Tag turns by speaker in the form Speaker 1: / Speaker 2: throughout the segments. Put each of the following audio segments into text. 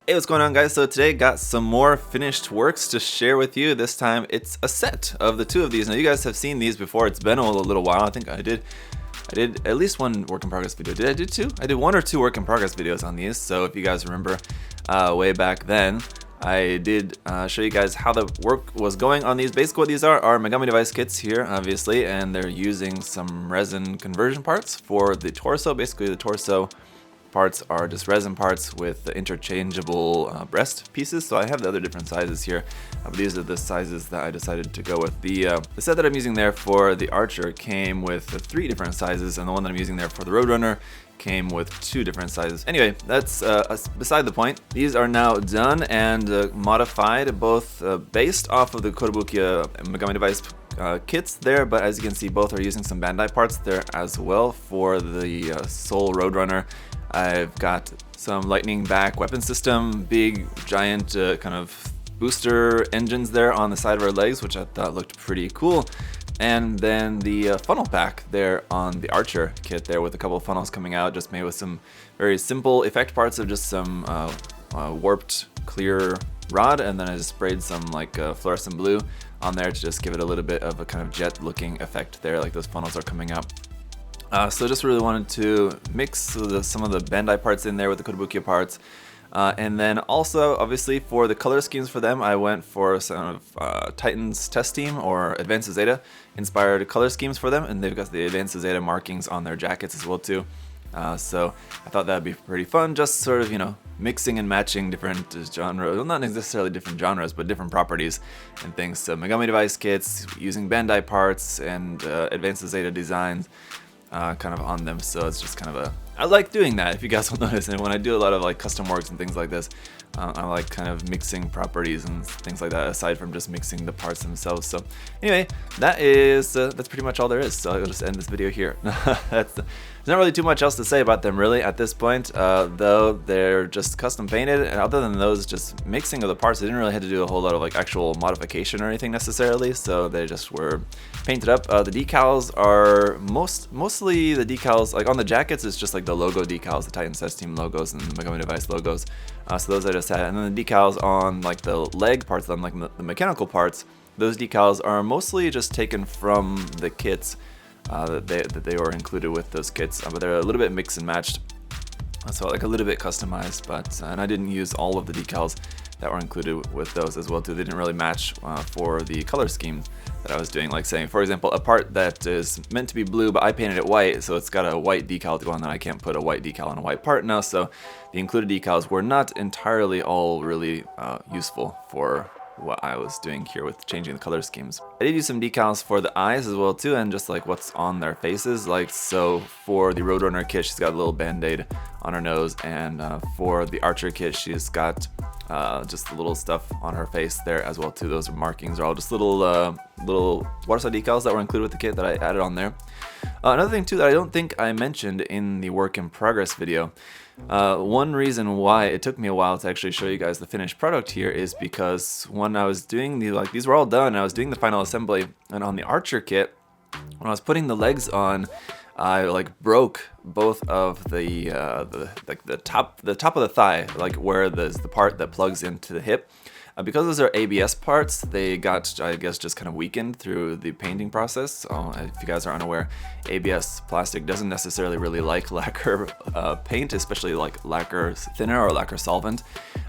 Speaker 1: Hey, what's going on, guys? So today got some more finished works to share with you. This time it's a set of the two of these. Now you guys have seen these before. It's been a little while. I think I did at least one work in progress video. Did I do two? I did one or two work in progress videos on these. So if you guys remember way back then, I did show you guys how the work was going on these. Basically what these are Megami Device kits here, obviously, and they're using some resin conversion parts for the torso. Basically the torso parts are just resin parts with the interchangeable breast pieces. So I have the other different sizes here, but these are the sizes that I decided to go with. The set that I'm using there for the Archer came with 3 different sizes, and the one that I'm using there for the Roadrunner came with 2 different sizes. Anyway, that's beside the point. These are now done and modified, both based off of the Kotobukiya Megami Device kits there, but as you can see, both are using some Bandai parts there as well. For the Soul Roadrunner, I've got some lightning back weapon system, big giant kind of booster engines there on the side of our legs, which I thought looked pretty cool. And then the funnel pack there on the Archer kit there, with a couple of funnels coming out, just made with some very simple effect parts of just some warped clear rod, and then I just sprayed some like fluorescent blue on there to just give it a little bit of a kind of jet looking effect there, like those funnels are coming out. So just really wanted to mix some of the Bandai parts in there with the Kotobukiya parts. And then also, obviously, for the color schemes for them, I went for some of Titans Test Team or Advanced Zeta inspired color schemes for them, and they've got the Advanced Zeta markings on their jackets as well too. So I thought that'd be pretty fun, just sort of, you know, mixing and matching different genres, well, not necessarily different genres, but different properties and things. So Megami Device kits using Bandai parts and Advanced Zeta designs kind of on them. So it's just kind of I like doing that, if you guys will notice. And when I do a lot of like custom works and things like this, I like kind of mixing properties and things like that, aside from just mixing the parts themselves. So anyway, that's pretty much all there is. So I'll just end this video here. There's not really too much else to say about them really at this point, though they're just custom painted, and other than those just mixing of the parts, they didn't really have to do a whole lot of like actual modification or anything necessarily, so they just were painted up. The decals are mostly the decals, like on the jackets it's just like the logo decals, the Titans Test Team logos and the Megami Device logos, so those I just had. And then the decals on like the leg parts, then like the mechanical parts, those decals are mostly just taken from the kits that they were included with those kits, but they're a little bit mixed and matched, so like a little bit customized. But and I didn't use all of the decals that were included with those as well too. They didn't really match for the color scheme that I was doing. Like saying, for example, a part that is meant to be blue, but I painted it white, so it's got a white decal to go on that. I can't put a white decal on a white part now, so the included decals were not entirely all really useful for what I was doing here with changing the color schemes. I did use some decals for the eyes as well too, and just like what's on their faces. Like, so for the Roadrunner kit, she's got a little band-aid on her nose, and for the Archer kit, she's got just a little stuff on her face there as well too. Those markings are all just little waterside decals that were included with the kit that I added on there. Another thing too that I don't think I mentioned in the work in progress video, one reason why it took me a while to actually show you guys the finished product here is because when I was doing these were all done, and I was doing the final assembly, and on the Archer kit, when I was putting the legs on, I like broke both of the top of the thigh, like where there's the part that plugs into the hip. Because those are ABS parts, they got, I guess, just kind of weakened through the painting process. So if you guys are unaware, ABS plastic doesn't necessarily really like lacquer paint, especially like lacquer thinner or lacquer solvent.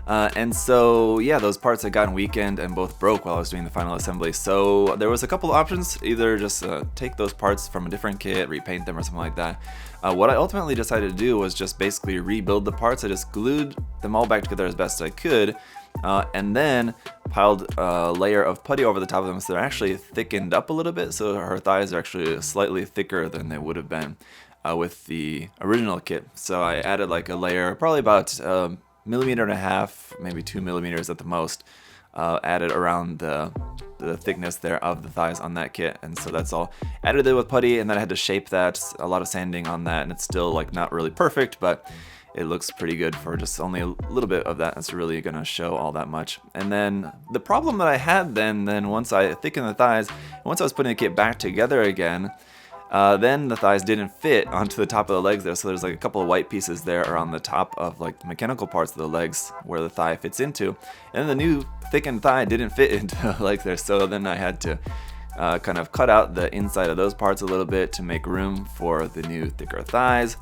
Speaker 1: And so yeah, those parts had gotten weakened and both broke while I was doing the final assembly. So there was a couple of options, either just take those parts from a different kit, repaint them or something like that. What I ultimately decided to do was just basically rebuild the parts. I just glued them all back together as best I could, and then piled a layer of putty over the top of them, so they're actually thickened up a little bit, so her thighs are actually slightly thicker than they would have been with the original kit. So I added like a layer, probably about 1.5 millimeters, maybe 2 millimeters at the most, added around the thickness there of the thighs on that kit. And so that's all added it with putty, and then I had to shape that, a lot of sanding on that, and it's still like not really perfect, but it looks pretty good for just only a little bit of that. It's really gonna show all that much. And then the problem that I had then once I thickened the thighs, once I was putting the kit back together again, Then the thighs didn't fit onto the top of the legs there, so there's like a couple of white pieces there around the top of like the mechanical parts of the legs where the thigh fits into. And then the new thickened thigh didn't fit into the legs there, so then I had to kind of cut out the inside of those parts a little bit to make room for the new thicker thighs.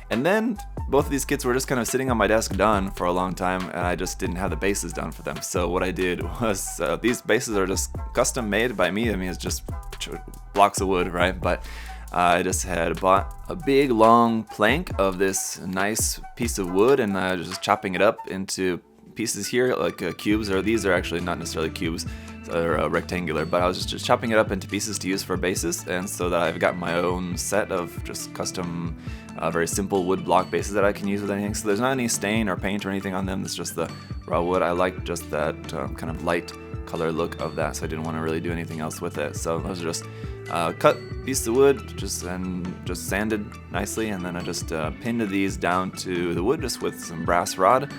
Speaker 1: And then both of these kits were just kind of sitting on my desk done for a long time, and I just didn't have the bases done for them. So what I did was, these bases are just custom made by me. I mean, it's just blocks of wood, right? But I just had bought a big long plank of this nice piece of wood, and just chopping it up into pieces here, like cubes, or these are actually not necessarily cubes, they're rectangular, but I was just chopping it up into pieces to use for bases, and so that I've got my own set of just custom, very simple wood block bases that I can use with anything. So there's not any stain or paint or anything on them, it's just the raw wood. I like just that kind of light color look of that, so I didn't want to really do anything else with it. So those are just cut pieces of wood, just sanded nicely, and then I just pinned these down to the wood just with some brass rod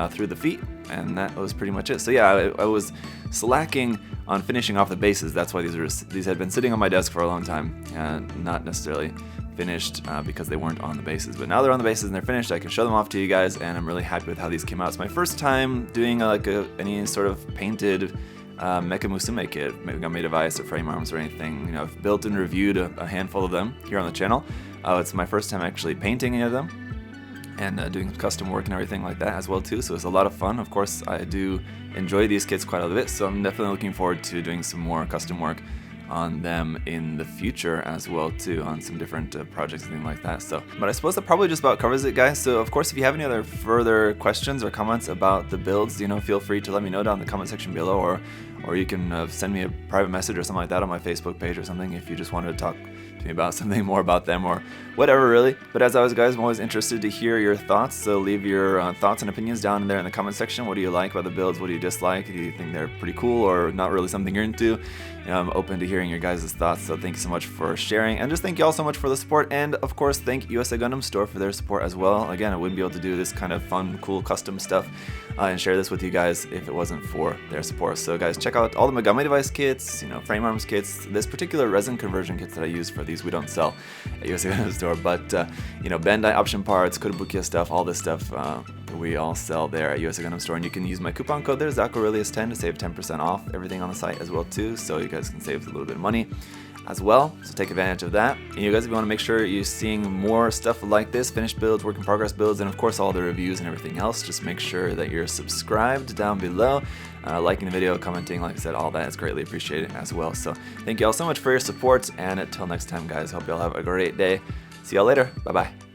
Speaker 1: through the feet, and that was pretty much it. So yeah, I was slacking on finishing off the bases. That's why these had been sitting on my desk for a long time and not necessarily finished because they weren't on the bases. But now they're on the bases and they're finished. I can show them off to you guys, and I'm really happy with how these came out. It's my first time doing any sort of painted Mecha Musume kit, Megami Device or frame arms or anything. You know, I've built and reviewed a handful of them here on the channel. It's my first time actually painting any of them, and doing custom work and everything like that as well too, so it's a lot of fun. Of course, I do enjoy these kits quite a bit, so I'm definitely looking forward to doing some more custom work on them in the future as well too, on some different projects and things like that. So, but I suppose that probably just about covers it, guys. So of course, if you have any other further questions or comments about the builds, you know, feel free to let me know down in the comment section below, or you can send me a private message or something like that on my Facebook page or something if you just wanted to talk to me about something more about them or whatever, really. But as always, guys, I'm always interested to hear your thoughts, so leave your thoughts and opinions down there in the comment section. What do you like about the builds? What do you dislike? Do you think they're pretty cool or not really something you're into? You know, I'm open to hearing your guys' thoughts, so thank you so much for sharing, and just thank you all so much for the support, and of course thank USA Gundam Store for their support as well. Again, I wouldn't be able to do this kind of fun, cool, custom stuff and share this with you guys if it wasn't for their support. So guys, check out all the Megami Device kits, you know, frame arms kits, this particular resin conversion kits that I use for these we don't sell at USA Gundam Store, but you know, Bandai option parts, Kotobukiya stuff, all this stuff we all sell there at USA Gundam Store, and you can use my coupon code there, ZakuAurelius10, to save 10% off everything on the site as well too, so you guys can save a little bit of money as well, so take advantage of that. And you guys, if you want to make sure you're seeing more stuff like this, finished builds, work in progress builds, and of course all the reviews and everything else, just make sure that you're subscribed down below, liking the video, commenting, like I said, all that is greatly appreciated as well. So thank you all so much for your support, and until next time, guys, hope you all have a great day. See y'all later. Bye bye.